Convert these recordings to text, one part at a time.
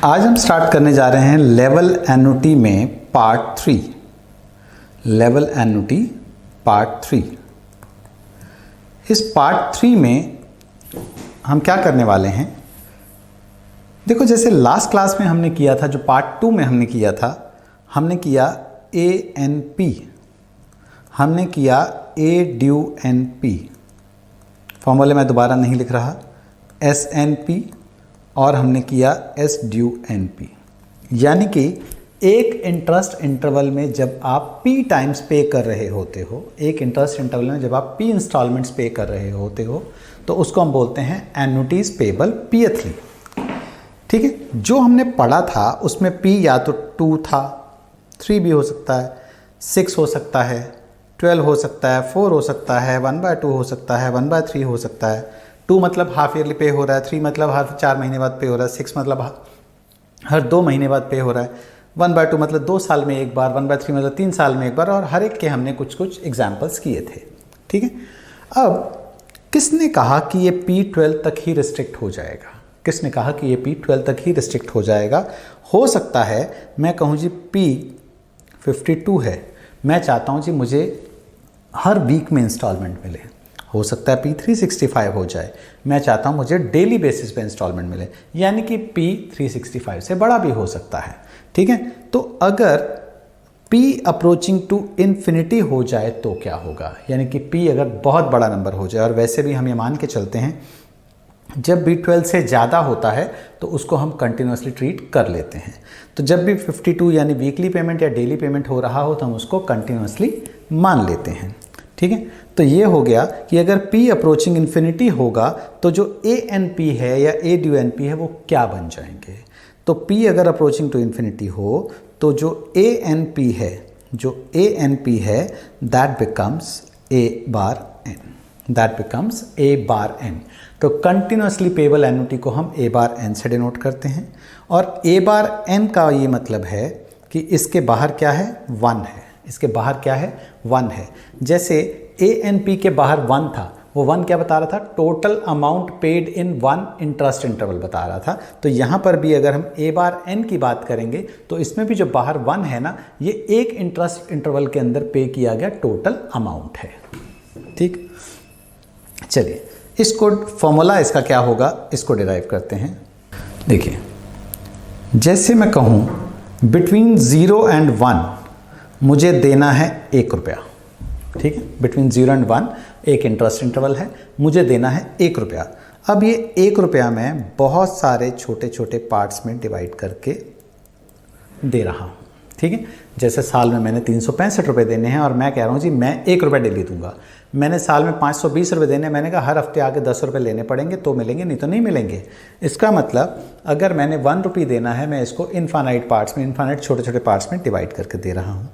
आज हम स्टार्ट करने जा रहे हैं लेवल एन्युटी में पार्ट 3। Level annuity part 3। इस पार्ट 3 में हम क्या करने वाले हैं, देखो जैसे लास्ट क्लास में हमने किया था, जो पार्ट 2 में हमने किया था, हमने किया ANP, हमने किया ADUNP, फॉर्मूले मैं दोबारा नहीं लिख रहा, SNP, और हमने किया SDUNP। यानी कि एक इंटरेस्ट इंटरवल में जब आप P टाइम्स पे कर रहे होते हो, एक इंटरेस्ट इंटरवल में जब आप P इंस्टॉलमेंट्स पे कर रहे होते हो, तो उसको हम बोलते हैं एन्युटीज पेबल पीएथली। ठीक है, जो हमने पढ़ा था उसमें P या तो 2 था, 3 भी हो सकता है, 6 हो सकता है, 12 हो सकता है, 4 हो सकता है, 1/2 हो सकता है, 1/3 हो सकता है। 2 मतलब हाफ ईयरली पे हो रहा है, 3 मतलब हर 4 महीने बाद पे हो रहा है, 6 मतलब हर 2 महीने बाद पे हो रहा है, 1/2 मतलब 2 साल में एक बार, 1/3 मतलब 3 साल में एक बार, और हर एक के हमने कुछ कुछ एग्जाम्पल्स किए थे। ठीक है, अब किसने कहा कि ये P12 तक ही रिस्ट्रिक्ट हो जाएगा? किसने कहा कि ये P12 तक ही रिस्ट्रिक्ट हो जाएगा? हो सकता है मैं कहूँ जी P52 है, मैं चाहता हूँ जी मुझे हर वीक में इंस्टॉलमेंट मिले। हो सकता है P365 हो जाए, मैं चाहता हूँ मुझे डेली बेसिस पे इंस्टॉलमेंट मिले, यानी कि P365 से बड़ा भी हो सकता है। ठीक है, तो अगर P अप्रोचिंग टू इन्फिनिटी हो जाए तो क्या होगा, यानी कि P अगर बहुत बड़ा नंबर हो जाए, और वैसे भी हम ये मान के चलते हैं जब भी 12 से ज़्यादा होता है तो उसको हम कंटिन्यूसली ट्रीट कर लेते हैं। तो जब भी 52 यानी वीकली पेमेंट या डेली पेमेंट हो रहा हो तो हम उसको कंटिन्यूसली मान लेते हैं। ठीक है, तो ये हो गया कि अगर P अप्रोचिंग इन्फिनिटी होगा तो जो ANP है या ADUNP है वो क्या बन जाएंगे? तो P अगर अप्रोचिंग टू इन्फिनिटी हो तो जो ANP है, जो ANP है that becomes A bar N, that becomes A bar N। तो कंटिन्यूसली पेबल एन्युटी को हम A बार N से डिनोट करते हैं, और A बार N का ये मतलब है कि इसके बाहर क्या है, 1 है, इसके बाहर क्या है, 1 है। जैसे ANP के बाहर 1 था, वो 1 क्या बता रहा था, total amount paid in 1 interest interval बता रहा था। तो यहाँ पर भी अगर हम A बार N की बात करेंगे तो इसमें भी जो बाहर 1 है ना, ये एक इंटरेस्ट इंटरवल के अंदर पे किया गया टोटल अमाउंट है। ठीक, चलिए इसको फॉर्मूला इसका क्या होगा, इसको डिराइव करते हैं। देखिए, जैसे मैं कहूँ बिटवीन 0 एंड 1 मुझे देना है 1 रुपया। ठीक है, बिटवीन 0 एंड 1 एक इंटरेस्ट इंटरवल है, मुझे देना है 1 रुपया। अब ये 1 रुपया मैं बहुत सारे छोटे छोटे पार्ट्स में डिवाइड करके दे रहा हूँ। ठीक है, जैसे साल में मैंने 365 रुपये देने हैं और मैं कह रहा हूँ जी मैं 1 रुपया डेली दूंगा। मैंने साल में 520 रुपये देने, मैंने कहा हर हफ्ते आके 10 रुपये लेने पड़ेंगे तो मिलेंगे, नहीं तो नहीं मिलेंगे। इसका मतलब अगर मैंने 1 रुपये देना है, मैं इसको इनफाइनाइट पार्ट्स में, इनफाइनाइट छोटे छोटे पार्ट्स में डिवाइड करके दे रहा हूँ।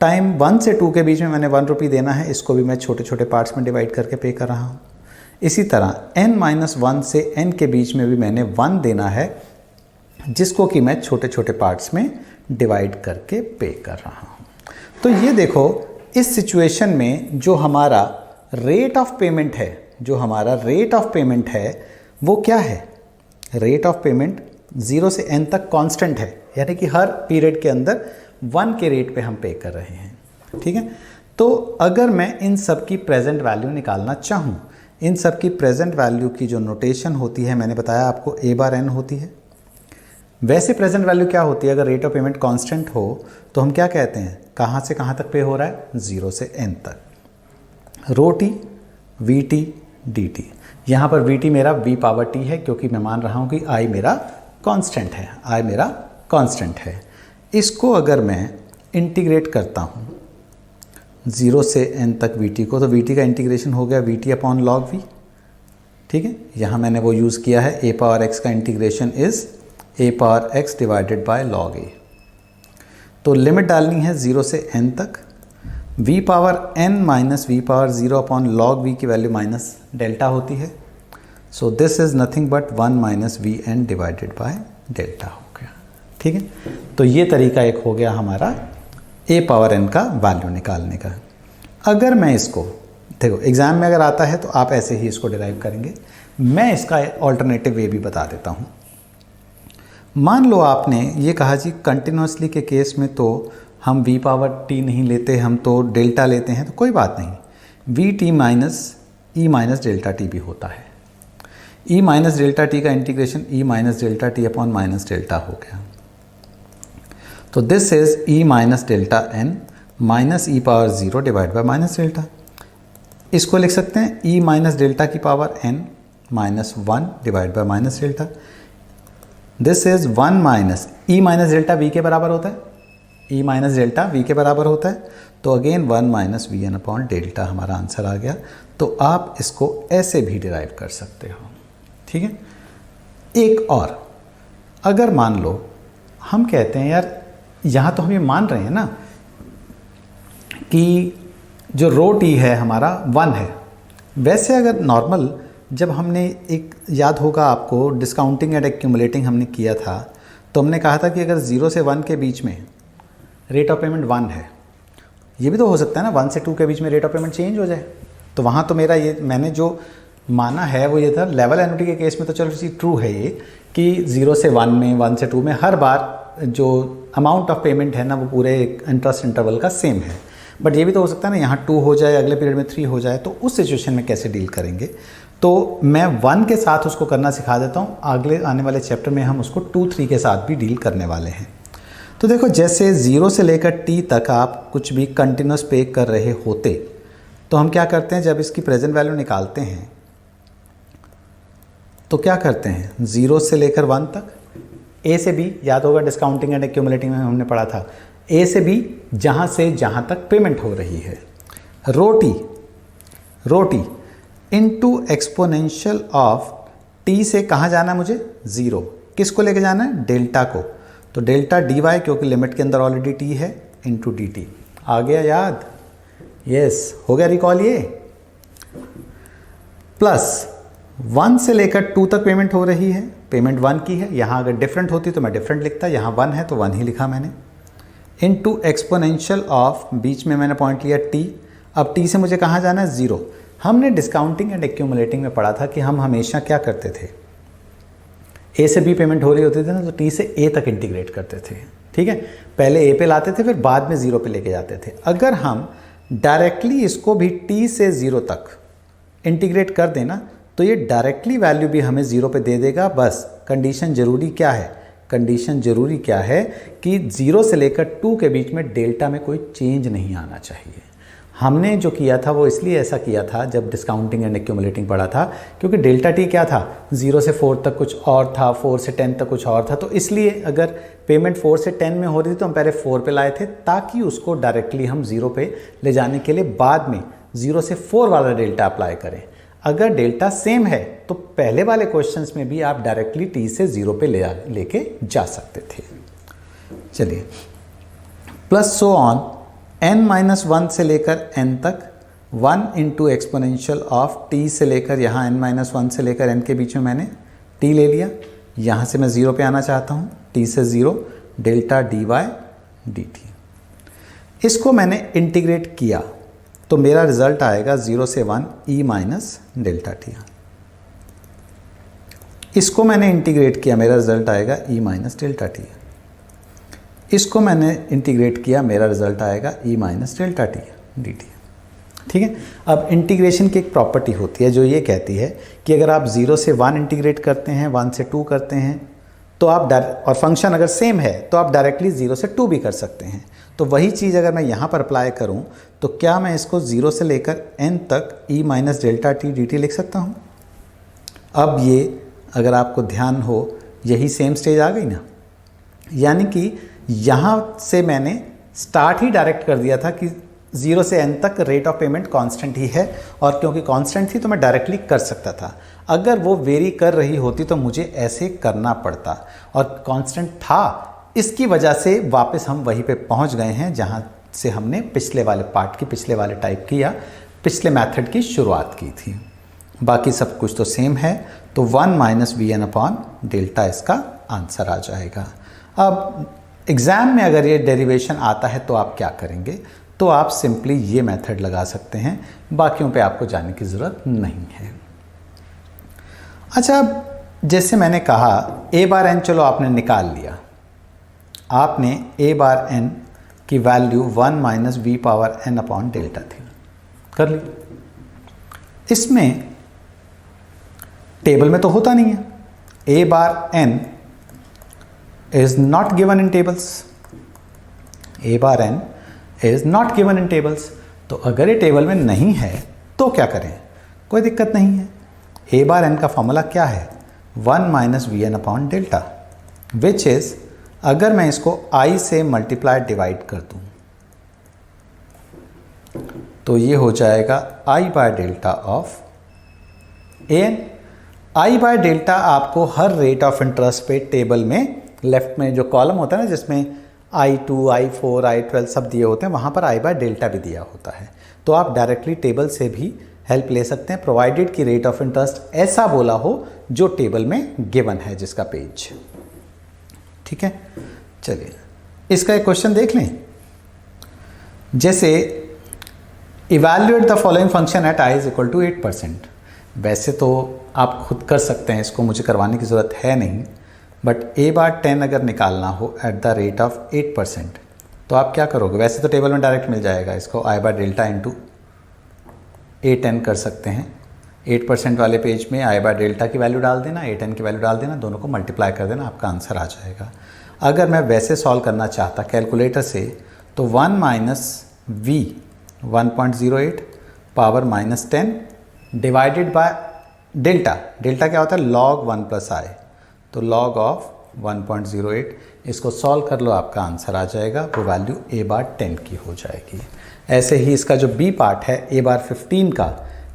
टाइम 1 से 2 के बीच में मैंने 1 रुपये देना है, इसको भी मैं छोटे छोटे पार्ट्स में डिवाइड करके पे कर रहा हूँ। इसी तरह n-1 से n के बीच में भी मैंने 1 देना है, जिसको कि मैं छोटे छोटे पार्ट्स में डिवाइड करके पे कर रहा हूँ। तो ये देखो, इस सिचुएशन में जो हमारा रेट ऑफ पेमेंट है, जो हमारा रेट ऑफ पेमेंट है वो क्या है, रेट ऑफ पेमेंट 0 से n तक कांस्टेंट है, यानी कि हर पीरियड के अंदर 1 के रेट पे हम पे कर रहे हैं। ठीक है, तो अगर मैं इन सब की प्रेजेंट वैल्यू निकालना चाहूँ, इन सब की प्रेजेंट वैल्यू की जो नोटेशन होती है, मैंने बताया आपको A बार N होती है। वैसे प्रेजेंट वैल्यू क्या होती है, अगर रेट ऑफ पेमेंट कांस्टेंट हो तो हम क्या कहते हैं, कहाँ से कहाँ तक पे हो रहा है, 0 से n तक, rho T V T D T. यहाँ पर वी टी मेरा v पावर t है, क्योंकि मैं मान रहा हूँ कि i मेरा कांस्टेंट है, i मेरा कांस्टेंट है। इसको अगर मैं इंटीग्रेट करता हूँ 0 से n तक वी टी को, तो वी टी का इंटीग्रेशन हो गया v t upon log v. ठीक है, यहाँ मैंने वो यूज़ किया है, a पावर x का integration is a power x divided by log a। तो लिमिट डालनी है 0 से n तक, v power n minus v power 0 upon log v की वैल्यू माइनस डेल्टा होती है। So this is nothing but 1 minus v n divided by delta हो गया। ठीक है, तो ये तरीका एक हो गया हमारा a पावर n का वैल्यू निकालने का। अगर मैं इसको देखो एग्ज़ाम में अगर आता है तो आप ऐसे ही इसको डिराइव करेंगे। मैं इसका ऑल्टरनेटिव वे भी बता देता हूँ। मान लो आपने ये कहा जी कंटिन्यूसली के केस में तो हम v पावर t नहीं लेते, हम तो डेल्टा लेते हैं, तो कोई बात नहीं, v t minus e minus delta T भी होता है। e माइनस डेल्टा टी का integration e minus delta T upon minus delta हो गया। तो this is e minus delta n minus E power 0 divide by minus delta. इसको लिख सकते हैं e माइनस डेल्टा की power n minus 1 divide by minus delta. This is 1 minus e minus delta v के बराबर होता है, e माइनस डेल्टा v के बराबर होता है, तो again 1 minus v n upon delta हमारा आंसर आ गया। तो आप इसको ऐसे भी डिराइव कर सकते हो, ठीक है। एक और, अगर मान लो हम कहते हैं यार यहाँ तो हम ये मान रहे हैं ना कि जो रो टी है हमारा 1 है, वैसे अगर नॉर्मल जब हमने एक याद होगा आपको डिस्काउंटिंग एंड एक्यूमुलेटिंग हमने किया था, तो हमने कहा था कि अगर 0 से 1 के बीच में रेट ऑफ पेमेंट 1 है, ये भी तो हो सकता है ना 1 से 2 के बीच में रेट ऑफ पेमेंट चेंज हो जाए। तो वहाँ तो मेरा ये मैंने जो माना है वो ये था, लेवल एन्युटी के केस में तो चलो ट्रू है ये कि 0 से 1 में 1 से 2 में हर बार जो अमाउंट ऑफ पेमेंट है ना वो पूरे इंटरेस्ट इंटरवल का सेम है। बट ये भी तो हो सकता है ना यहाँ 2 हो जाए, अगले पीरियड में 3 हो जाए, तो उस सिचुएशन में कैसे डील करेंगे। तो मैं 1 के साथ उसको करना सिखा देता हूँ, अगले आने वाले चैप्टर में हम उसको 2, 3 के साथ भी डील करने वाले हैं। तो देखो जैसे 0 से लेकर t तक आप कुछ भी कंटिन्यूस पे कर रहे होते, तो हम क्या करते हैं, जब इसकी प्रेजेंट वैल्यू निकालते हैं तो क्या करते हैं, 0 से लेकर 1 तक a से b, याद होगा डिस्काउंटिंग एंड एक्यूमुलेटिंग में हमने पढ़ा था, a से b जहाँ से जहाँ तक पेमेंट हो रही है, rho T into exponential of t से कहाँ जाना है मुझे, 0, किसको लेके जाना है, डेल्टा को। तो डेल्टा dy क्योंकि लिमिट के अंदर ऑलरेडी t है इंटू डी टी। आ गया याद, यस हो गया रिकॉल ये। प्लस 1 से लेकर 2 तक पेमेंट हो रही है, पेमेंट 1 की है, यहाँ अगर डिफरेंट होती तो मैं डिफरेंट लिखता, यहाँ 1 है तो 1 ही लिखा मैंने, इनटू एक्सपोनेंशियल ऑफ, बीच में मैंने पॉइंट लिया t। अब t से मुझे कहाँ जाना है, 0। हमने डिस्काउंटिंग एंड एक्यूमुलेटिंग में पढ़ा था कि हम हमेशा क्या करते थे, a से b पेमेंट हो रही होती थी ना, तो t से a तक इंटीग्रेट करते थे, ठीक है। पहले a पे लाते थे फिर बाद में 0 पे लेके जाते थे। अगर हम डायरेक्टली इसको भी t से 0 तक इंटीग्रेट कर देना तो ये डायरेक्टली वैल्यू भी हमें 0 पे दे देगा। बस कंडीशन ज़रूरी क्या है, कंडीशन ज़रूरी क्या है कि 0 से लेकर 2 के बीच में डेल्टा में कोई चेंज नहीं आना चाहिए। हमने जो किया था वो इसलिए ऐसा किया था जब डिस्काउंटिंग एंड एक्यूमुलेटिंग पढ़ा था, क्योंकि डेल्टा टी क्या था, 0 से 4 तक कुछ और था, 4 से 10 तक कुछ और था। तो इसलिए अगर पेमेंट 4 से 10 में हो रही थी तो हम पहले 4 पे लाए थे, ताकि उसको डायरेक्टली हम 0 पे ले जाने के लिए बाद में 0 से 4 वाला डेल्टा अप्लाई करें। अगर डेल्टा सेम है तो पहले वाले क्वेश्चंस में भी आप डायरेक्टली t से 0 पे लेके जा सकते थे। चलिए, प्लस सो ऑन n-1 से लेकर n तक 1 इंटू एक्सपोनेंशियल ऑफ t से लेकर यहाँ n-1 से लेकर n के बीच में मैंने t ले लिया, यहाँ से मैं 0 पे आना चाहता हूँ, t से 0 डेल्टा dy dt। इसको मैंने इंटीग्रेट किया तो मेरा रिजल्ट आएगा 0 से 1 e माइनस डेल्टा टी। इसको मैंने इंटीग्रेट किया, मेरा रिजल्ट आएगा e माइनस डेल्टा टी। इसको मैंने इंटीग्रेट किया, मेरा रिजल्ट आएगा e minus delta T D T, ठीक है। अब इंटीग्रेशन की एक प्रॉपर्टी होती है जो ये कहती है कि अगर आप 0 से 1 इंटीग्रेट करते हैं, 1 से 2 करते हैं, तो आप और फंक्शन अगर सेम है तो आप डायरेक्टली 0 से 2 भी कर सकते हैं। तो वही चीज़ अगर मैं यहाँ पर अप्लाई करूँ तो क्या मैं इसको 0 से लेकर n तक e minus delta T D T लिख सकता हूँ। अब ये अगर आपको ध्यान हो, यही सेम स्टेज आ गई ना, यानी कि यहाँ से मैंने स्टार्ट ही डायरेक्ट कर दिया था कि 0 से n तक रेट ऑफ पेमेंट कांस्टेंट ही है, और क्योंकि कांस्टेंट थी तो मैं डायरेक्टली कर सकता था। अगर वो वेरी कर रही होती तो मुझे ऐसे करना पड़ता, और कांस्टेंट था, इसकी वजह से वापस हम वहीं पे पहुंच गए हैं जहां से हमने पिछले वाले पार्ट की, पिछले वाले टाइप की या पिछले मेथड की शुरुआत की थी। बाकी सब कुछ तो सेम है, तो 1 minus v n upon delta इसका आंसर आ जाएगा। अब एग्ज़ाम में अगर ये डेरिवेशन आता है तो आप क्या करेंगे, तो आप सिंपली ये मेथड लगा सकते हैं, बाकियों पे आपको जाने की ज़रूरत नहीं है। अच्छा, जैसे मैंने कहा a बार n चलो आपने निकाल लिया, आपने a बार n की value 1 minus v power n upon delta थी, कर ली। इसमें टेबल में तो होता नहीं है, a bar n is not given in tables, a bar n is not given in tables. तो अगर ये टेबल में नहीं है तो क्या करें, कोई दिक्कत नहीं है। a बार n का फॉर्मूला क्या है, 1 minus v n upon delta, which is, अगर मैं इसको i से मल्टीप्लाई डिवाइड कर दूं तो ये हो जाएगा i bye delta of an। i by delta आपको हर रेट ऑफ इंटरेस्ट पे टेबल में लेफ्ट में जो कॉलम होता है ना, जिसमें I2, I4, I12 सब दिए होते हैं, वहाँ पर i बाय डेल्टा भी दिया होता है। तो आप डायरेक्टली टेबल से भी हेल्प ले सकते हैं, प्रोवाइडेड कि रेट ऑफ इंटरेस्ट ऐसा बोला हो जो टेबल में गिवन है जिसका पेज। ठीक है, चलिए इसका एक क्वेश्चन देख लें। जैसे evaluate the following function at i is equal to 8%। वैसे तो आप खुद कर सकते हैं, इसको मुझे करवाने की ज़रूरत है नहीं, बट a बार 10 अगर निकालना हो एट द रेट ऑफ 8% तो आप क्या करोगे। वैसे तो टेबल में डायरेक्ट मिल जाएगा, इसको i by delta into a10 कर सकते हैं। 8% वाले पेज में i बाय डेल्टा की वैल्यू डाल देना, a10 की वैल्यू डाल देना, दोनों को मल्टीप्लाई कर देना, आपका आंसर आ जाएगा। अगर मैं वैसे सॉल्व करना चाहता कैलकुलेटर से तो 1 minus v 1.08 power minus 10 divided by delta, delta क्या होता है, log 1 प्लस i, तो log ऑफ 1.08, इसको सॉल्व कर लो, आपका आंसर आ जाएगा, वो वैल्यू a बार 10 की हो जाएगी। ऐसे ही इसका जो b पार्ट है a बार 15 का,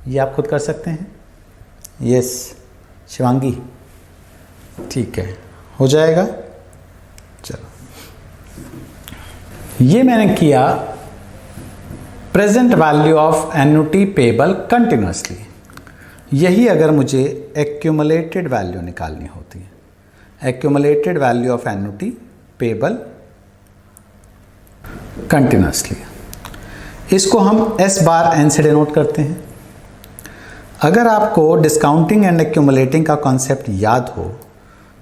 ये आप खुद कर सकते हैं। यस शिवांगी, ठीक है, हो जाएगा। चलो, ये मैंने किया present value of annuity payable continuously. यही अगर मुझे एक्यूमुलेटेड वैल्यू निकालनी होती है, accumulated value of annuity payable continuously, इसको हम s बार n से डिनोट करते हैं। अगर आपको डिस्काउंटिंग एंड एक्यूमुलेटिंग का कॉन्सेप्ट याद हो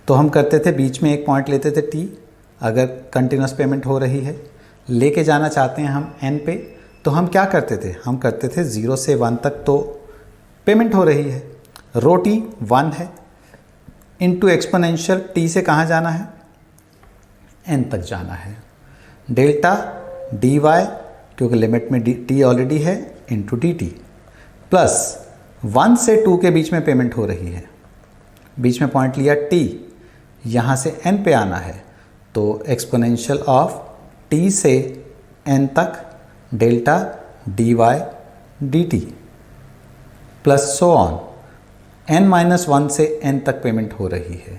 तो हम करते थे, बीच में एक पॉइंट लेते थे t, अगर कंटिन्यूस पेमेंट हो रही है, लेके जाना चाहते हैं हम n पे, तो हम क्या करते थे, हम करते थे 0 से 1 तक तो पेमेंट हो रही है, रो t 1 है, इनटू एक्सपोनेंशियल t से कहाँ जाना है, n तक जाना है, डेल्टा dy क्योंकि लिमिट में t ऑलरेडी है इनटू dt, प्लस 1 से 2 के बीच में पेमेंट हो रही है, बीच में पॉइंट लिया t, यहाँ से n पे आना है, तो एक्सपोनेंशियल ऑफ t से n तक delta dy dt plus so on, n minus 1 से n तक पेमेंट हो रही है,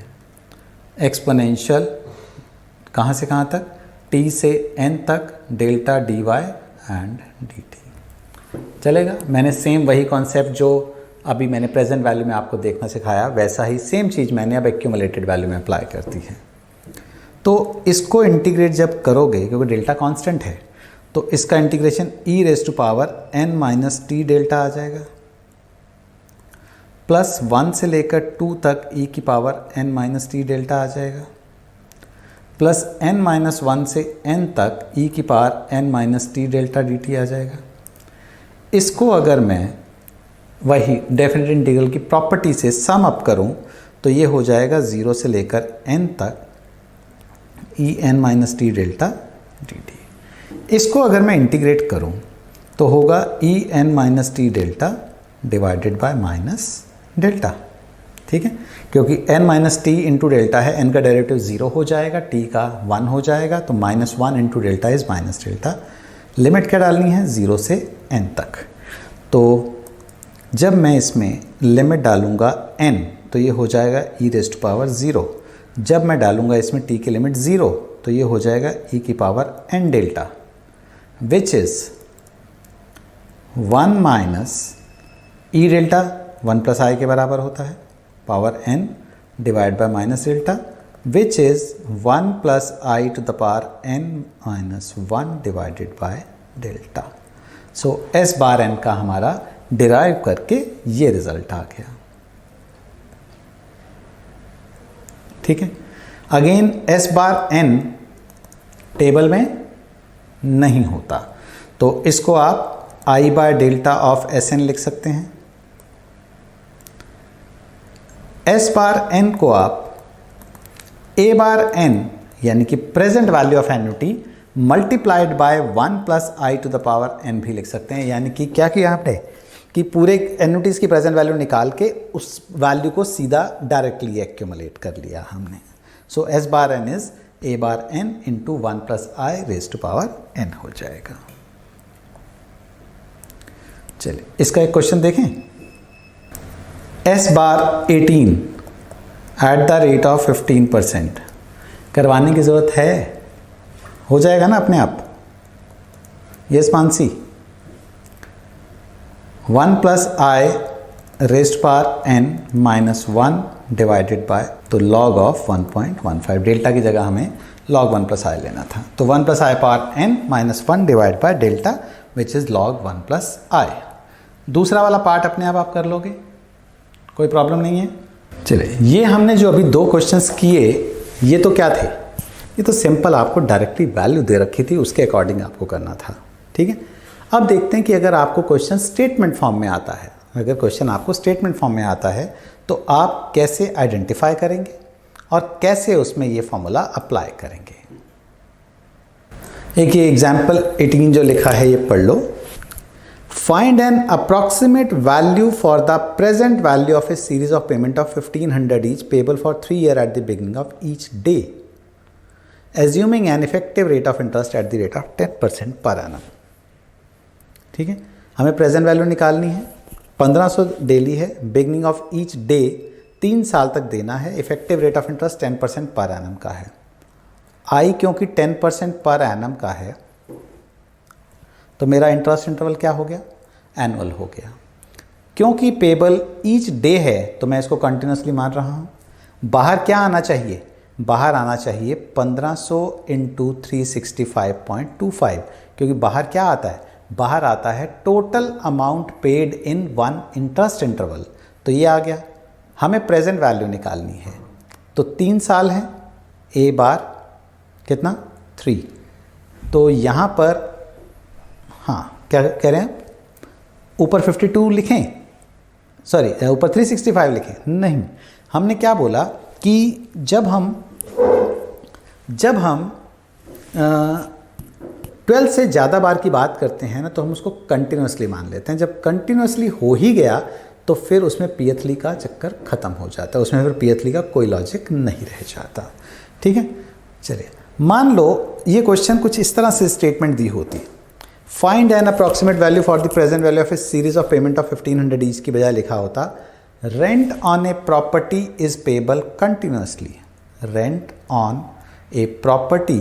एक्सपोनेंशियल कहाँ से कहाँ तक, t से n तक डेल्टा dy एंड dt। चलेगा, मैंने सेम वही कॉन्सेप्ट जो अभी मैंने प्रेजेंट वैल्यू में आपको देखना सिखाया, वैसा ही सेम चीज़ मैंने अब एक्यूमुलेटेड वैल्यू में अप्लाई करती है। तो इसको इंटीग्रेट जब करोगे, क्योंकि डेल्टा कांस्टेंट है, तो इसका integration e raise to power n minus t delta आ जाएगा, प्लस 1 से लेकर 2 तक e की power n minus t delta आ जाएगा, प्लस n माइनस 1 से n तक e की power n minus t delta dt आ जाएगा। इसको अगर मैं वही डेफिनेट इंटीग्रल की प्रॉपर्टी से सम अप करूं तो ये हो जाएगा 0 से लेकर n तक e n minus t delta dt। इसको अगर मैं इंटीग्रेट करूं तो होगा e n minus t delta divided by minus delta, ठीक है, क्योंकि n minus T into delta है, n का डेरिवेटिव 0 हो जाएगा, t का 1 हो जाएगा, तो minus 1 into delta is minus delta. Limit क्या डालनी है, 0 से n तक। तो जब मैं इसमें लिमिट डालूंगा n तो ये हो जाएगा e रेज़ टू पावर 0, जब मैं डालूंगा इसमें t की लिमिट 0 तो ये हो जाएगा e की power n delta, which is 1 minus e delta 1 plus i के बराबर होता है, power n divide by minus delta, which is 1 plus i to the power n minus 1 divided by delta. So s bar n का हमारा derive करके ये result आ गया। ठीक है, again s bar n table में नहीं होता, तो इसको आप i by delta of s n लिख सकते हैं। एस बार एन को आप ए बार एन यानी कि present value of annuity multiplied by 1 plus i to the power n भी लिख सकते हैं। यानी कि क्या किया आपने कि पूरे एन्युटीज़ की प्रेजेंट वैल्यू निकाल के उस वैल्यू को सीधा डायरेक्टली एक्यूमुलेट कर लिया हमने। So s bar n is a bar n into 1 plus i raise to power n हो जाएगा। चलिए इसका एक क्वेश्चन देखें। S bar 18 at the rate of 15% करवाने की ज़रूरत है, हो जाएगा ना अपने आप। Yes Mansi, 1 plus i raised power n minus 1 divided by, तो लॉग ऑफ 1.15 डेल्टा की जगह हमें लॉग 1 प्लस आई लेना था, तो 1 plus i power n minus 1 divide by delta which is log 1 plus i. दूसरा वाला पार्ट अपने आप कर लोगे, कोई प्रॉब्लम नहीं है। चलिए ये हमने जो अभी 2 क्वेश्चंस किए ये तो क्या थे, ये तो सिंपल आपको डायरेक्टली वैल्यू दे रखी थी, उसके अकॉर्डिंग आपको करना था। ठीक है, अब देखते हैं कि अगर आपको क्वेश्चन स्टेटमेंट फॉर्म में आता है, अगर क्वेश्चन आपको स्टेटमेंट फॉर्म में आता है तो आप कैसे आइडेंटिफाई करेंगे और कैसे उसमें ये फॉर्मूला अप्लाई करेंगे। एक ये एग्जाम्पल 18 जो लिखा है ये पढ़ लो। Find an approximate value for the present value of a series of payment of 1500 each payable for 3 years at the beginning of each day, assuming an effective rate of interest at the rate of 10% per annum। ठीक है, हमें present value निकालनी है, 1500 daily है, beginning of each day 3 साल तक देना है, effective rate of interest 10% per annum का है। आई क्योंकि 10% पर एनम का है तो मेरा इंटरेस्ट इंटरवल क्या हो गया, एनुअल हो गया। क्योंकि पेबल ईच डे है तो मैं इसको कंटिन्यूसली मान रहा हूँ। बाहर क्या आना चाहिए, बाहर आना चाहिए 1500 इंटू 365.25, क्योंकि बाहर क्या आता है, बाहर आता है total amount paid in 1 interest interval, तो ये आ गया। हमें प्रेजेंट वैल्यू निकालनी है, तो 3 साल हैं, ए बार कितना 3, तो यहाँ पर हाँ क्या कह रहे हैं, ऊपर 52 लिखें, सॉरी ऊपर 365 लिखें, नहीं हमने क्या बोला कि जब हम 12 से ज़्यादा बार की बात करते हैं ना तो हम उसको कंटिन्यूसली मान लेते हैं। जब कंटिन्यूसली हो ही गया तो फिर उसमें पीएथली का चक्कर ख़त्म हो जाता है, उसमें फिर पीएथली का कोई लॉजिक नहीं रह जाता। ठीक है, चलिए मान लो ये क्वेश्चन कुछ इस तरह से स्टेटमेंट दी होती, find an approximate value for the present value of a series of payment of 1500 each की बजाय लिखा होता rent on a property is payable continuously, rent on a property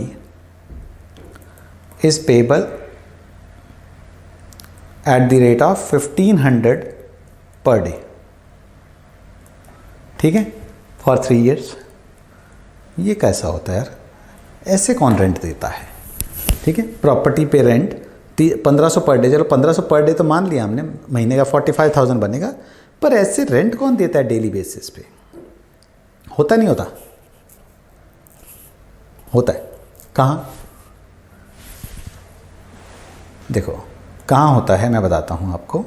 is payable at the rate of 1500 per day. ठीक है, for 3 years। ये कैसा होता है यार, ऐसे कौन रेंट देता है। ठीक है, प्रॉपर्टी पे रेंट 1500 पर डे, चलो 1500 पर डे तो मान लिया हमने, महीने का 45,000 बनेगा, पर ऐसे रेंट कौन देता है डेली बेसिस पे, होता नहीं होता, होता है। कहाँ, देखो कहाँ होता है, मैं बताता हूँ आपको।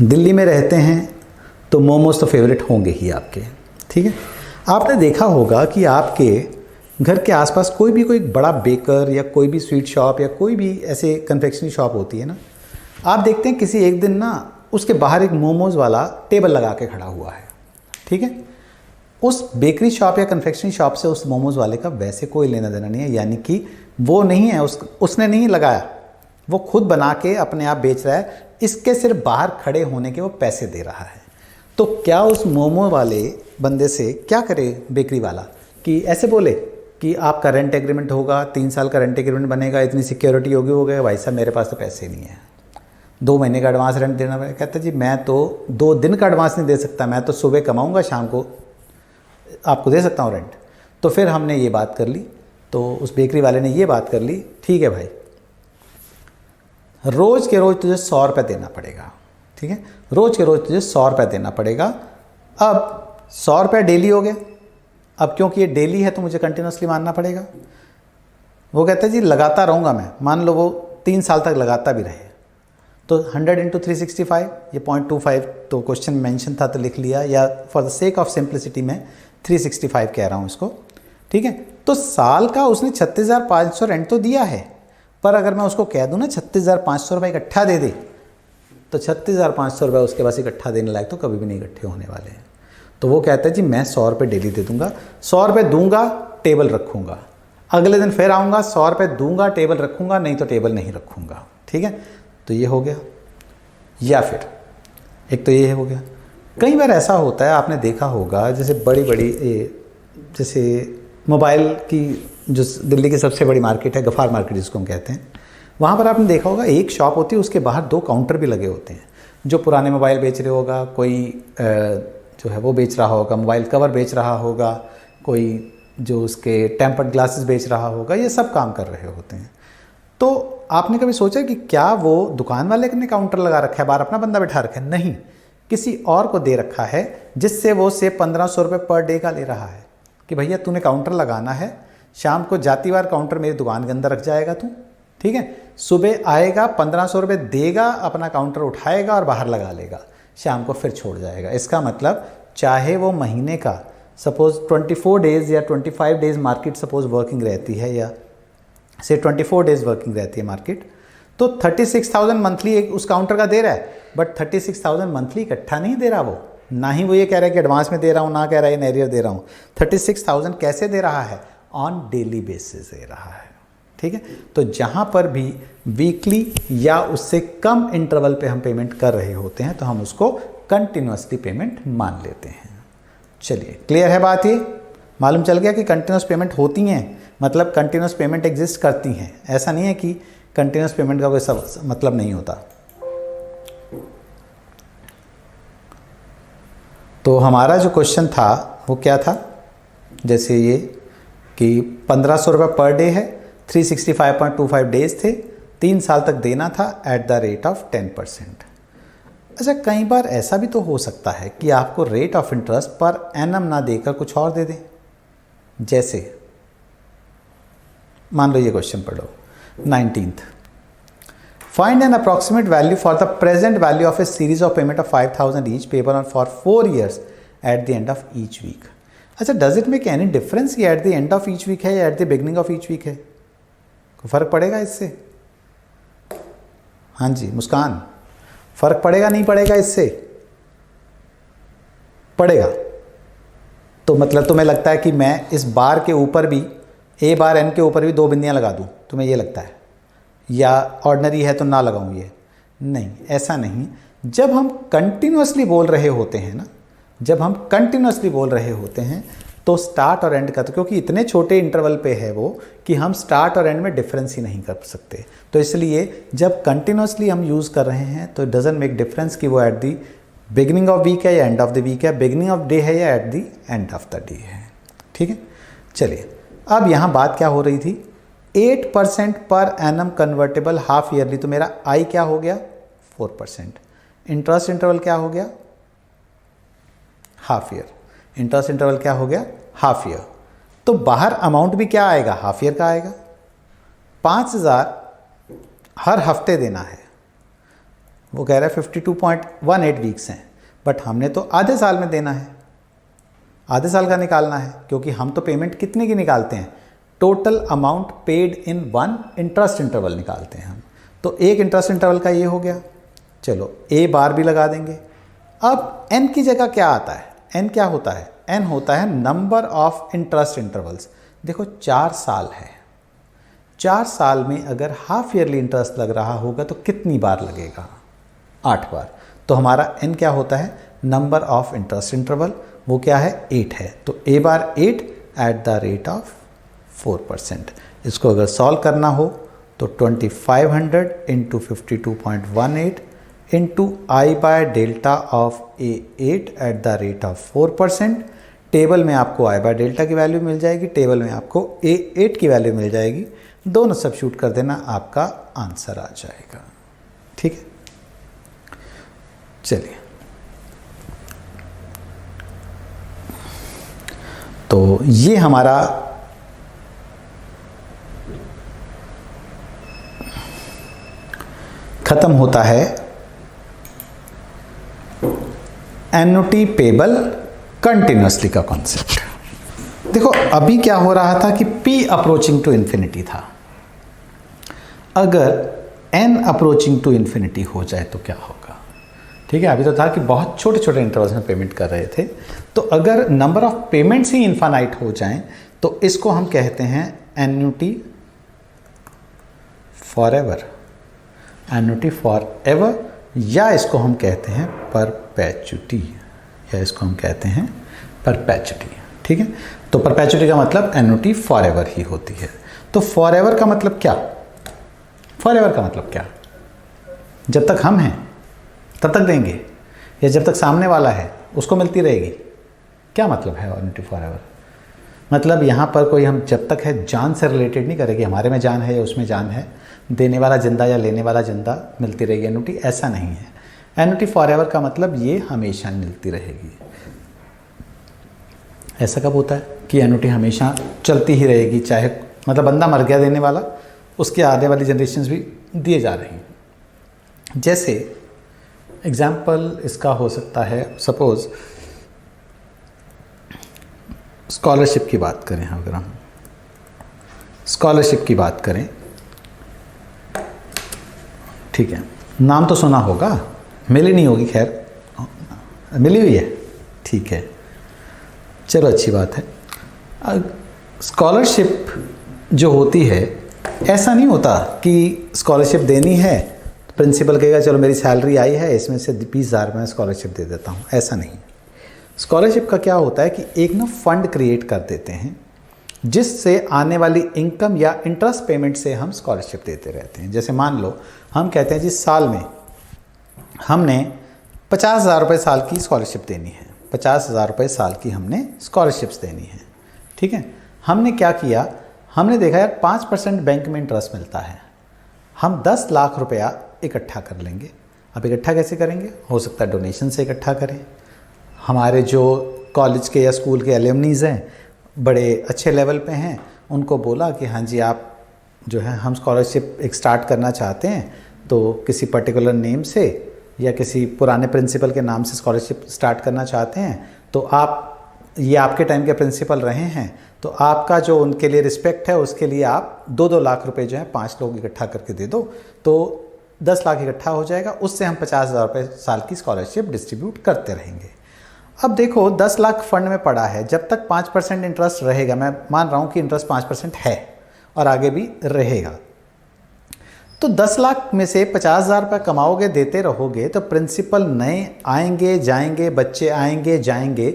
दिल्ली में रहते हैं तो मोमोज तो फेवरेट होंगे ही आपके। ठीक है, आपने देखा होगा कि आपके घर के आसपास कोई भी कोई बड़ा बेकर या कोई भी स्वीट शॉप या कोई भी ऐसे कन्फेक्शनरी शॉप होती है ना, आप देखते हैं किसी एक दिन ना उसके बाहर एक मोमोज़ वाला टेबल लगा के खड़ा हुआ है। ठीक है, उस बेकरी शॉप या कन्फेक्शनरी शॉप से उस मोमोज़ वाले का वैसे कोई लेना देना नहीं है, यानी कि वो नहीं है, उसने नहीं लगाया, वो खुद बना के अपने आप बेच रहा है, इसके सिर्फ बाहर खड़े होने के वो पैसे दे रहा है। तो क्या उस मोमो वाले बंदे से क्या करे बेकरी वाला कि ऐसे बोले कि आपका रेंट एग्रीमेंट होगा, 3 साल का रेंट एग्रीमेंट बनेगा, इतनी सिक्योरिटी होगी, हो गया भाई साहब मेरे पास तो पैसे नहीं है, 2 महीने का एडवांस रेंट देना पड़ेगा। कहता जी मैं तो 2 दिन का एडवांस नहीं दे सकता, मैं तो सुबह कमाऊँगा शाम को आपको दे सकता हूँ रेंट। तो फिर हमने ये बात कर ली तो उस बेकरी वाले ने ये बात कर ली, ठीक है भाई, रोज़ के रोज़ तुझे 100 रुपये देना पड़ेगा, ठीक है, रोज़ के रोज़ तुझे 100 रुपये देना पड़ेगा। अब 100 रुपये डेली हो गया, अब क्योंकि ये डेली है तो मुझे कंटिन्यूसली मानना पड़ेगा। वो कहते हैं जी लगाता रहूँगा मैं, मान लो वो 3 साल तक लगाता भी रहे, तो 100 × 365, ये 0.25 तो क्वेश्चन मेंशन था तो लिख लिया, या for the sake of simplicity मैं 365 कह रहा हूँ इसको, ठीक है। तो साल का उसने 36,500 रेंट तो दिया है, पर अगर मैं उसको कह दूँ ना 36,500 रुपये इकट्ठा दे दे, तो 36,500 रुपये उसके पास इकट्ठा देने लायक तो कभी भी नहीं इकट्ठे होने वाले हैं। तो वो कहता है जी मैं 100 रुपये डेली दे दूँगा, 100 रुपये दूँगा, टेबल रखूँगा, अगले दिन फिर आऊँगा, 100 रुपये दूँगा, टेबल रखूँगा, नहीं तो टेबल नहीं रखूँगा, ठीक है। तो ये हो गया, या फिर एक तो ये हो गया। कई बार ऐसा होता है, आपने देखा होगा, जैसे बड़ी बड़ी जैसे मोबाइल की जो दिल्ली की सबसे बड़ी मार्केट है, गफ़ार मार्केट जिसको हम कहते हैं, वहाँ पर आपने देखा होगा एक शॉप होती है, उसके बाहर 2 काउंटर भी लगे होते हैं। जो पुराने मोबाइल बेच रहे होगा, कोई जो है वो बेच रहा होगा, मोबाइल कवर बेच रहा होगा, कोई जो उसके टेम्पर्ड ग्लासेस बेच रहा होगा, ये सब काम कर रहे होते हैं। तो आपने कभी सोचा कि क्या वो दुकान वाले ने काउंटर लगा रखा है, बाहर अपना बंदा बैठा रखा है? नहीं, किसी और को दे रखा है, जिससे वो से 1500 रुपये पर डे का ले रहा है कि भैया तूने काउंटर लगाना है, शाम को जातीवार काउंटर मेरी दुकान के अंदर रख जाएगा तू, ठीक है, सुबह आएगा 1500 रुपये देगा, अपना काउंटर उठाएगा और बाहर लगा लेगा, शाम को फिर छोड़ जाएगा। इसका मतलब चाहे वो महीने का सपोज़ 24 डेज़ या 25 डेज़ मार्केट सपोज़ वर्किंग रहती है, या से 24 डेज़ वर्किंग रहती है मार्केट, तो 36,000 मंथली एक उस काउंटर का दे रहा है, बट 36,000 मंथली इकट्ठा नहीं दे रहा वो, ना ही वो ये कह रहा है कि एडवांस में दे रहा हूँ, ना कह रहा है एरियर दे रहा हूँ। 36,000 कैसे दे रहा है? ऑन डेली बेसिस दे रहा है, ठीक है। तो जहाँ पर भी वीकली या उससे कम इंटरवल पे हम पेमेंट कर रहे होते हैं तो हम उसको कंटिन्यूसली पेमेंट मान लेते हैं। चलिए, क्लियर है बात? ये मालूम चल गया कि कंटिन्यूस पेमेंट होती हैं, मतलब कंटिन्यूस पेमेंट एग्जिस्ट करती हैं। ऐसा नहीं है कि कंटिन्यूस पेमेंट का कोई मतलब नहीं होता। तो हमारा जो क्वेश्चन था वो क्या था, जैसे ये कि 1500 रुपये पर डे है, 365.25 डेज थे, 3 साल तक देना था एट द रेट ऑफ 10%। अच्छा, कई बार ऐसा भी तो हो सकता है कि आपको rate of interest per annum ना देकर कुछ और दे दें। जैसे मान लो ये क्वेश्चन पढ़ो, 19th, find an approximate value for the present value of a series of payment of 5,000 each payable on for 4 years at the end of each week. अच्छा, does it make any difference कि at the end of each week है या at the beginning of each week है? कोई फर्क पड़ेगा इससे? हाँ जी मुस्कान, फर्क पड़ेगा नहीं पड़ेगा इससे? पड़ेगा। तो मतलब तुम्हें लगता है कि मैं इस बार के ऊपर भी, ए बार एन के ऊपर भी 2 बिंदियां लगा दूं, तुम्हें ये लगता है? या ऑर्डिनरी है तो ना लगाऊं ये? नहीं, ऐसा नहीं। जब हम कंटिन्यूसली बोल रहे होते हैं ना, जब हम कंटिन्यूसली बोल रहे होते हैं तो स्टार्ट और एंड का, तो क्योंकि इतने छोटे इंटरवल पे है वो कि हम स्टार्ट और एंड में डिफरेंस ही नहीं कर सकते, तो इसलिए जब कंटिन्यूसली हम यूज़ कर रहे हैं तो डजंट मेक डिफरेंस कि वो at the beginning of week है या एंड ऑफ द वीक है, बिगनिंग ऑफ डे है या at the end of the day है, ठीक है। चलिए, अब यहाँ बात क्या हो रही थी, 8% per annum convertible half yearly, तो मेरा आई क्या हो गया? 4%। इंटरेस्ट इंटरवल क्या हो गया? Half year. इंटरेस्ट इंटरवल क्या हो गया? Half year. तो बाहर अमाउंट भी क्या आएगा? हाफ ईयर का आएगा। 5,000 हर हफ्ते देना है, वो कह रहा है 52.18 वीक्स हैं, बट हमने तो आधे साल में देना है, आधे साल का निकालना है, क्योंकि हम तो पेमेंट कितने की निकालते हैं? Total amount paid in 1 interest interval निकालते हैं हम। तो एक इंटरेस्ट इंटरवल का ये हो गया। चलो, ए बार भी लगा देंगे। अब एन की जगह क्या आता है? एन क्या होता है? एन होता है नंबर ऑफ इंटरेस्ट इंटरवल्स। देखो 4 साल है, 4 साल में अगर हाफ ईयरली इंटरेस्ट लग रहा होगा तो कितनी बार लगेगा? 8 बार। तो हमारा एन क्या होता है? नंबर ऑफ इंटरेस्ट इंटरवल, वो क्या है? 8 है। तो ए बार 8 एट द रेट ऑफ 4%। इसको अगर सॉल्व करना हो तो 2500 into 52.18 into I by delta of A 8 eight the rate of 4% table में आपको आई बाय डेल्टा की वैल्यू मिल जाएगी, टेबल में आपको A8 की वैल्यू मिल जाएगी, दोनों सब्स्टिट्यूट कर देना, आपका आंसर आ जाएगा। ठीक है, चलिए तो ये हमारा खत्म होता है एन्युटी पेबल कंटिन्यूसली का कॉन्सेप्ट। देखो अभी क्या हो रहा था कि P अप्रोचिंग टू इन्फिनिटी था, अगर N अप्रोचिंग टू इन्फिनिटी हो जाए तो क्या होगा। ठीक है, अभी तो था कि बहुत छोटे छोटे इंटरवल्स में पेमेंट कर रहे थे, तो अगर number of payments he infinite हो जाएं तो इसको हम कहते हैं annuity for ever, annuity for ever, या इसको हम कहते हैं परपेचुटी, या इसको हम कहते हैं परपेचुटी। ठीक है, तो परपेचुटी का मतलब एन्युटी फॉर एवर ही होती है। तो फॉर एवर का मतलब क्या, फॉर एवर का मतलब क्या, जब तक हम हैं तब तक देंगे, या जब तक सामने वाला है उसको मिलती रहेगी, क्या मतलब है एन्युटी फॉर एवर। मतलब यहाँ पर कोई हम जब तक है जान से रिलेटेड नहीं करेगी, हमारे में जान है या उसमें जान है, देने वाला जिंदा या लेने वाला जिंदा, मिलती रहेगी एन्युटी, ऐसा नहीं है। एन्युटी फॉर एवर का मतलब ये हमेशा मिलती रहेगी। ऐसा कब होता है कि एन्युटी हमेशा चलती ही रहेगी, चाहे मतलब बंदा मर गया देने वाला, उसके आने वाली जनरेशन्स भी दिए जा रही हैं। जैसे एग्जाम्पल इसका हो सकता है, सपोज स्कॉलरशिप की बात करें, अगर हम स्कॉलरशिप की बात करें, ठीक है, नाम तो सुना होगा, मिली नहीं होगी, खैर मिली हुई है, ठीक है, चलो अच्छी बात है। स्कॉलरशिप जो होती है, ऐसा नहीं होता कि स्कॉलरशिप देनी है, प्रिंसिपल कहेगा चलो मेरी सैलरी आई है इसमें से 20,000 मैं स्कॉलरशिप दे देता हूँ, ऐसा नहीं। स्कॉलरशिप का क्या होता है कि एक ना फंड क्रिएट कर देते हैं जिससे आने वाली इनकम या इंटरेस्ट पेमेंट से हम स्कॉलरशिप देते रहते हैं। जैसे मान लो हम कहते हैं जी साल में हमने 50,000 रुपये साल की स्कॉलरशिप देनी है, 50,000 रुपये साल की हमने स्कॉलरशिप्स देनी है। ठीक है, हमने क्या किया, हमने देखा यार 5% बैंक में इंटरेस्ट मिलता है, हम 10 लाख रुपया इकट्ठा कर लेंगे। अब इकट्ठा कैसे करेंगे, हो सकता है डोनेशन से इकट्ठा करें। हमारे जो कॉलेज के या स्कूल के एलुमनीज़ हैं, बड़े अच्छे लेवल पे हैं, उनको बोला कि हाँ जी आप जो है हम स्कॉलरशिप एक स्टार्ट करना चाहते हैं, तो किसी पर्टिकुलर नेम से या किसी पुराने प्रिंसिपल के नाम से स्कॉलरशिप स्टार्ट करना चाहते हैं, तो आप ये आपके टाइम के प्रिंसिपल रहे हैं, तो आपका जो उनके लिए रिस्पेक्ट है उसके लिए आप 2-2 लाख रुपए जो है 5 लोग इकट्ठा करके दे दो, तो 10 लाख इकट्ठा हो जाएगा, उससे हम 50,000 रुपये साल की स्कॉलरशिप डिस्ट्रीब्यूट करते रहेंगे। अब देखो 10 लाख फंड में पड़ा है, जब तक 5% इंटरेस्ट रहेगा, मैं मान रहा हूँ कि इंटरेस्ट 5% है और आगे भी रहेगा, तो 10 लाख में से 50,000 रुपये कमाओगे, देते रहोगे, तो प्रिंसिपल नए आएंगे जाएंगे, बच्चे आएंगे जाएंगे,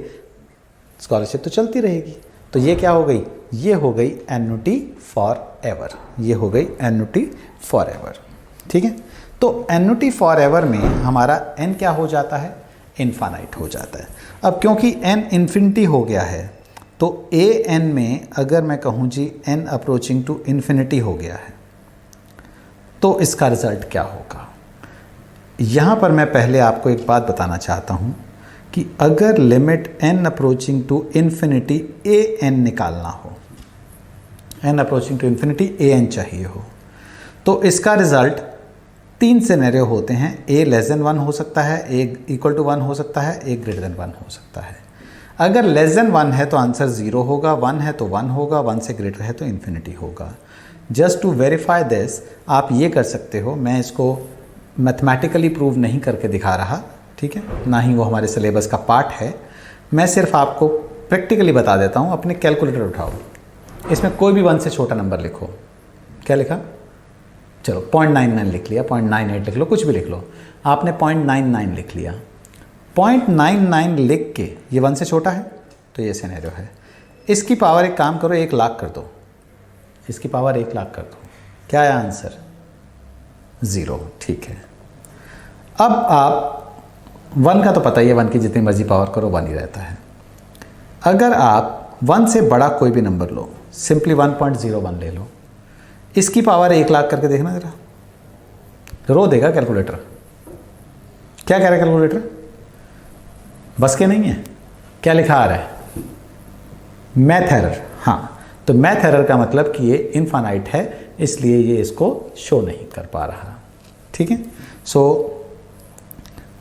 स्कॉलरशिप तो चलती रहेगी। तो ये क्या हो गई, ये हो गई एन्युटी फॉर एवर, ये हो गई एन्युटी फॉर एवर। ठीक है, तो एन्युटी फॉर एवर में हमारा n क्या हो जाता है, इनफाइनाइट हो जाता है। अब क्योंकि n इन्फिनिटी हो गया है, तो a n में अगर मैं कहूँ जी n अप्रोचिंग टू इन्फिनिटी हो गया है, तो इसका रिज़ल्ट क्या होगा। यहाँ पर मैं पहले आपको एक बात बताना चाहता हूँ कि अगर limit n approaching to infinity a n निकालना हो, n approaching to infinity a n चाहिए हो, तो इसका रिज़ल्ट 3 सिनेरियो होते हैं। a लेस देन 1 हो सकता है, a इक्वल टू 1 हो सकता है, a ग्रेटर देन 1 हो सकता है। अगर लेस देन 1 है तो आंसर 0 होगा, 1 है तो 1 होगा, 1 से ग्रेटर है तो इन्फिनिटी होगा। जस्ट टू वेरीफाई दिस आप ये कर सकते हो, मैं इसको मैथमेटिकली प्रूव नहीं करके दिखा रहा, ठीक है, ना ही वो हमारे सिलेबस का पार्ट है, मैं सिर्फ आपको प्रैक्टिकली बता देता हूँ। अपने कैलकुलेटर उठाओ, इसमें कोई भी 1 से छोटा नंबर लिखो। क्या लिखा, चलो 0.99 लिख लिया, 0.98 लिख लो, कुछ भी लिख लो। आपने 0.99 लिख लिया, 0.99 लिख के ये 1 से छोटा है तो ये सिनेरियो है। इसकी पावर एक काम करो, 1 लाख कर दो, इसकी पावर 1 लाख कर दो, क्या है आंसर, 0। ठीक है, अब आप 1 का तो पता ही है, 1 की जितनी मर्जी पावर करो 1 ही रहता है। अगर आप 1 से बड़ा कोई भी नंबर लो, सिंपली 1.01 ले लो, इसकी पावर 1 लाख करके देखना जरा, रो देगा कैलकुलेटर। क्या कह रहा है कैलकुलेटर? बस के नहीं है। क्या लिखा आ रहा है? Math error. हाँ, तो मैथ एरर का मतलब कि ये इनफाइनाइट है, इसलिए ये इसको शो नहीं कर पा रहा। ठीक है, सो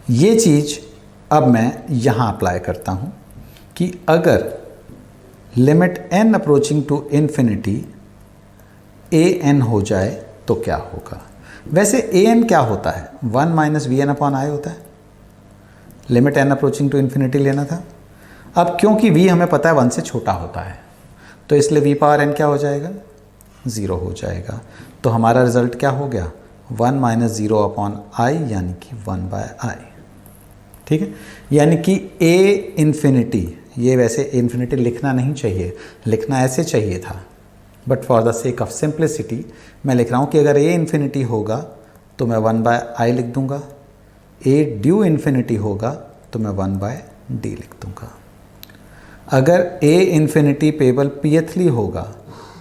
ये चीज़ अब मैं यहाँ अप्लाई करता हूँ कि अगर limit n approaching to infinity a n हो जाए तो क्या होगा। वैसे ए एन क्या होता है? 1 minus v n upon i होता है। Limit n approaching to infinity लेना था। अब क्योंकि v हमें पता है 1 से छोटा होता है, तो इसलिए v पावर n क्या हो जाएगा? 0 हो जाएगा। तो हमारा रिजल्ट क्या हो गया? 1 माइनस 0 अपॉन आई, यानी कि 1 बाय आई। ठीक है, यानी कि ए इन्फिनिटी, ये वैसे इन्फिनिटी लिखना नहीं चाहिए, लिखना ऐसे चाहिए था, but for the sake of simplicity मैं लिख रहा हूँ कि अगर ए इन्फिनिटी होगा तो मैं 1 बाय आई लिख दूँगा, ए ड्यू इन्फिनिटी होगा तो मैं 1 बाय डी लिख दूँगा। अगर ए इन्फिनिटी पेबल पीएथली होगा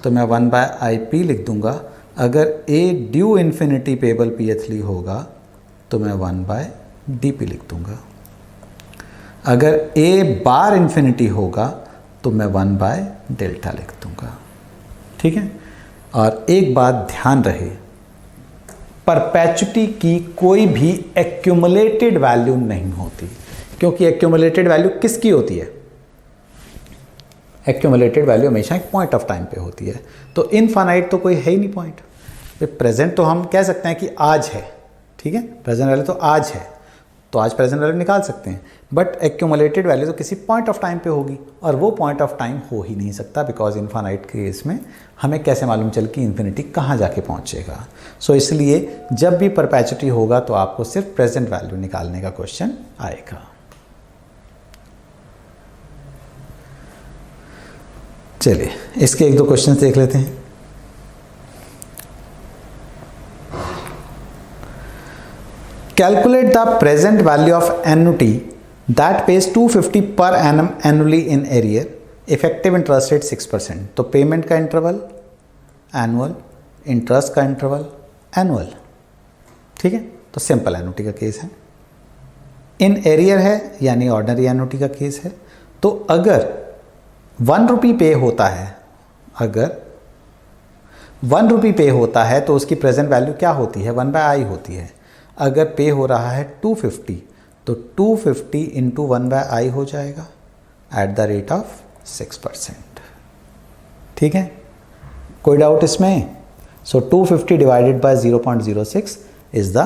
तो मैं 1 बाय आई पी लिख दूँगा। अगर ए ड्यू इन्फिनिटी पेबल पीएथली होगा तो मैं 1 बाय डी पी लिख दूँगा। अगर ए बार इन्फिनिटी होगा तो मैं 1 बाय डेल्टा लिख दूँगा। ठीक है, और एक बात ध्यान रहे, परपेचुटी की कोई भी एक्यूमुलेटेड वैल्यू नहीं होती, क्योंकि एक्यूमुलेटेड वैल्यू किसकी होती है? एक्यूमुलेटेड वैल्यू हमेशा एक पॉइंट ऑफ टाइम पे होती है। तो इनफाइनाइट तो कोई है ही नहीं पॉइंट। प्रेजेंट तो हम कह सकते हैं कि आज है, ठीक है, प्रेजेंट वैल्यू तो आज है, तो आज प्रेजेंट वैल्यू निकाल सकते हैं, बट एक्यूमुलेटेड वैल्यू तो किसी पॉइंट ऑफ टाइम पे होगी, और वो पॉइंट ऑफ टाइम हो ही नहीं सकता, बिकॉज इनफाइनाइट के केस में हमें कैसे मालूम चल कि इन्फिनिटी कहाँ जाके पहुँचेगा। सो इसलिए जब भी परपेचुटी होगा तो आपको सिर्फ प्रेजेंट वैल्यू निकालने का क्वेश्चन आएगा। चलिए इसके एक दो क्वेश्चन देख लेते हैं। Calculate the present value of annuity that pays 250 per annum annually in arrear, effective interest rate 6%। तो पेमेंट का इंटरवल एनुअल, इंटरेस्ट का इंटरवल एनुअल। ठीक है, तो सिंपल एनुटी का केस है। इन एरियर है यानी ऑर्डिनरी एनुटी का केस है। तो अगर 1 रुपी पे होता है, अगर 1 रुपी पे होता है तो उसकी प्रेजेंट वैल्यू क्या होती है? 1 बाय आई होती है। अगर पे हो रहा है 250 तो 250 इंटू 1 बाय आई हो जाएगा एट द रेट ऑफ 6%। ठीक है, कोई डाउट इसमें? सो 250 divided by 0.06 is the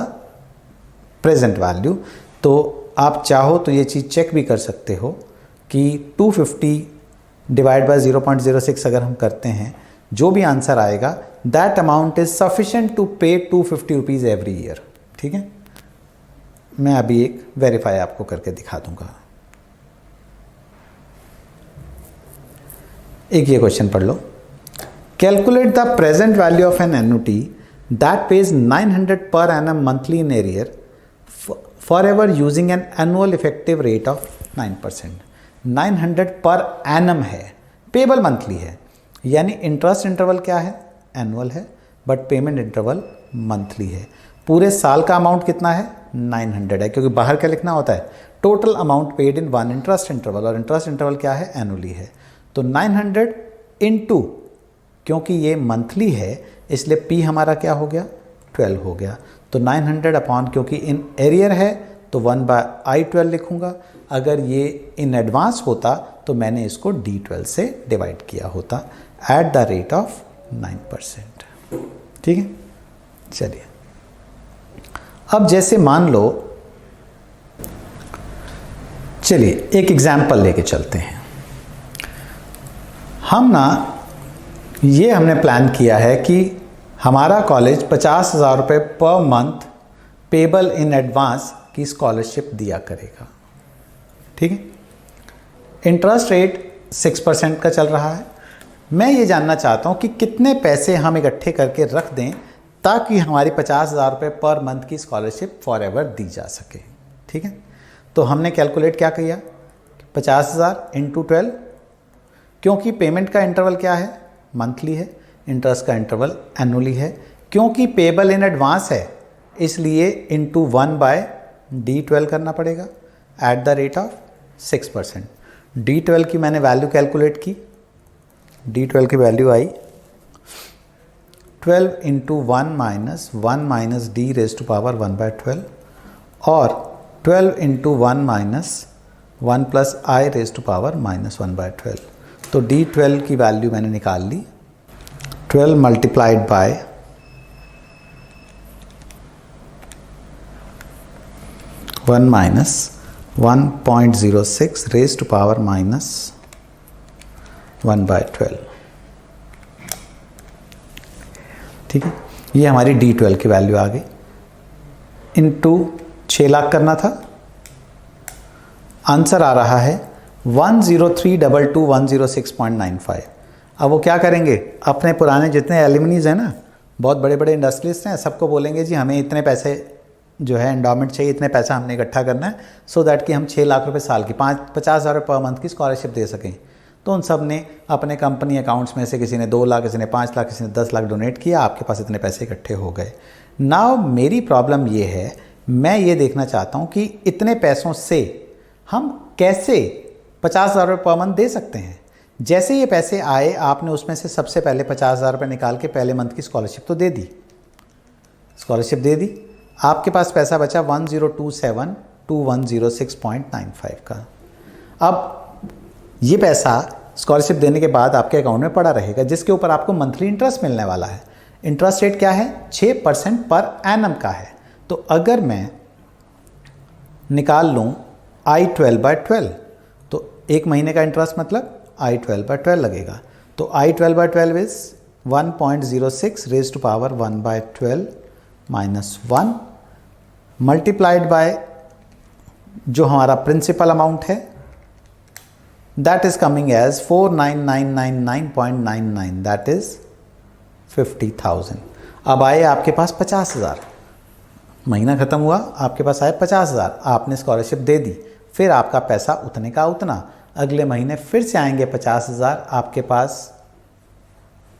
present value. तो आप चाहो तो ये चीज़ चेक भी कर सकते हो कि 250 डिवाइड बाय 0.06 अगर हम करते हैं, जो भी आंसर आएगा that amount is sufficient to pay 250 rupees every year. ठीक है, मैं अभी एक वेरीफाई आपको करके दिखा दूंगा। एक ये क्वेश्चन पढ़ लो। Calculate the present value of an annuity that pays 900 per annum monthly in arrear forever using an annual effective rate of 9%। 900 per annum है, पेबल मंथली है, यानी इंटरेस्ट इंटरवल क्या है? एनुअल है, बट पेमेंट इंटरवल मंथली है। पूरे साल का अमाउंट कितना है? 900 है, क्योंकि बाहर क्या लिखना होता है? Total amount paid in 1 interest interval, और इंटरेस्ट इंटरवल क्या है? एनुअली है। तो 900 इंटू, क्योंकि ये मंथली है इसलिए P हमारा क्या हो गया? 12 हो गया। तो 900 अपॉन, क्योंकि इन एरियर है तो 1 बाय आई 12 लिखूँगा। अगर ये इन एडवांस होता तो मैंने इसको D12 से डिवाइड किया होता एट द रेट ऑफ 9%। ठीक है, चलिए अब जैसे मान लो, चलिए एक एग्जाम्पल लेके चलते हैं। हम ना ये हमने प्लान किया है कि हमारा कॉलेज 50,000 रुपये per month payable in advance की स्कॉलरशिप दिया करेगा। ठीक है, इंटरेस्ट रेट 6% का चल रहा है। मैं ये जानना चाहता हूँ कि कितने पैसे हम इकट्ठे करके रख दें ताकि हमारी 50,000 रुपये पर मंथ की स्कॉलरशिप फॉर एवर दी जा सके। ठीक है, तो हमने कैलकुलेट क्या किया? 50,000 इंटू 12 क्योंकि पेमेंट का इंटरवल क्या है, मंथली है, इंटरेस्ट का इंटरवल एनुअली है, क्योंकि पेबल इन एडवांस है इसलिए इंटू 1/D12 करना पड़ेगा eight the rate of 6%। D12 की मैंने वैल्यू कैलकुलेट की, D12 की value i 12 into 1 minus D raise to power 1/12 और 12 into 1 minus 1 plus I raise to power -1/12। तो D12 की वैल्यू मैंने निकाल ली, 12 multiplied by 1 minus 1.06 raise to power -1/12। ठीक है, ये हमारी D12 की वैल्यू आ गई। इनटू 6 लाख करना था, आंसर आ रहा है 103,22106.95। अब वो क्या करेंगे, अपने पुराने जितने एलिमनीज हैं ना, बहुत बड़े बड़े इंडस्ट्रियलिस्ट हैं, सबको बोलेंगे जी हमें इतने पैसे जो है एंडोमेंट चाहिए, इतने पैसा हमने इकट्ठा करना है सो दैट कि हम 6 लाख रुपए साल की 50,000 रुपये पर मंथ की स्कॉलरशिप दे सकें। तो उन सब ने अपने कंपनी अकाउंट्स में से किसी ने 2 लाख, किसी ने 5 लाख, किसी ने 10 लाख डोनेट किया, आपके पास इतने पैसे इकट्ठे हो गए। नाउ मेरी प्रॉब्लम ये है, मैं ये देखना चाहता हूँ कि इतने पैसों से हम कैसे 50,000 रुपये पर मंथ दे सकते हैं। जैसे ये पैसे आए, आपने उसमें से सबसे पहले 50,000 रुपये निकाल के पहले मंथ की स्कॉलरशिप तो दे दी, स्कॉलरशिप दे दी, आपके पास पैसा बचा 1,027,2,106.95 का। अब ये पैसा स्कॉलरशिप देने के बाद आपके अकाउंट में पड़ा रहेगा, जिसके ऊपर आपको मंथली इंटरेस्ट मिलने वाला है। इंटरेस्ट रेट क्या है, 6% पर एनम का है। तो अगर मैं निकाल लूँ I12/12 तो एक महीने का इंटरेस्ट मतलब I12/12 लगेगा। तो I12/12 is 1.06 raise to power 1/12 minus 1 multiplied by जो हमारा प्रिंसिपल अमाउंट है, that is coming as 49,999.99, that is 50,000। अब आए आपके पास 50,000, महीना खत्म हुआ, आपके पास आए 50,000, आपने स्कॉलरशिप दे दी, फिर आपका पैसा उतने का उतना, अगले महीने फिर से आएंगे 50,000 आपके पास,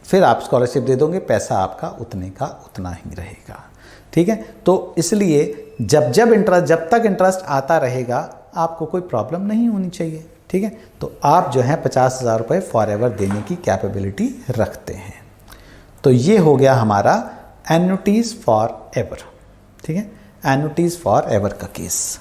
फिर आप स्कॉलरशिप दे दोगे, पैसा आपका उतने का उतना ही रहेगा। ठीक है, तो इसलिए जब तक इंटरेस्ट आता रहेगा आपको कोई प्रॉब्लम नहीं होनी चाहिए। ठीक है, तो आप जो है 50,000 रुपये फॉर एवर देने की कैपेबिलिटी रखते हैं। तो ये हो गया हमारा एन्युटीज़ फॉर एवर। ठीक है, एन्युटीज़ फॉर एवर का केस।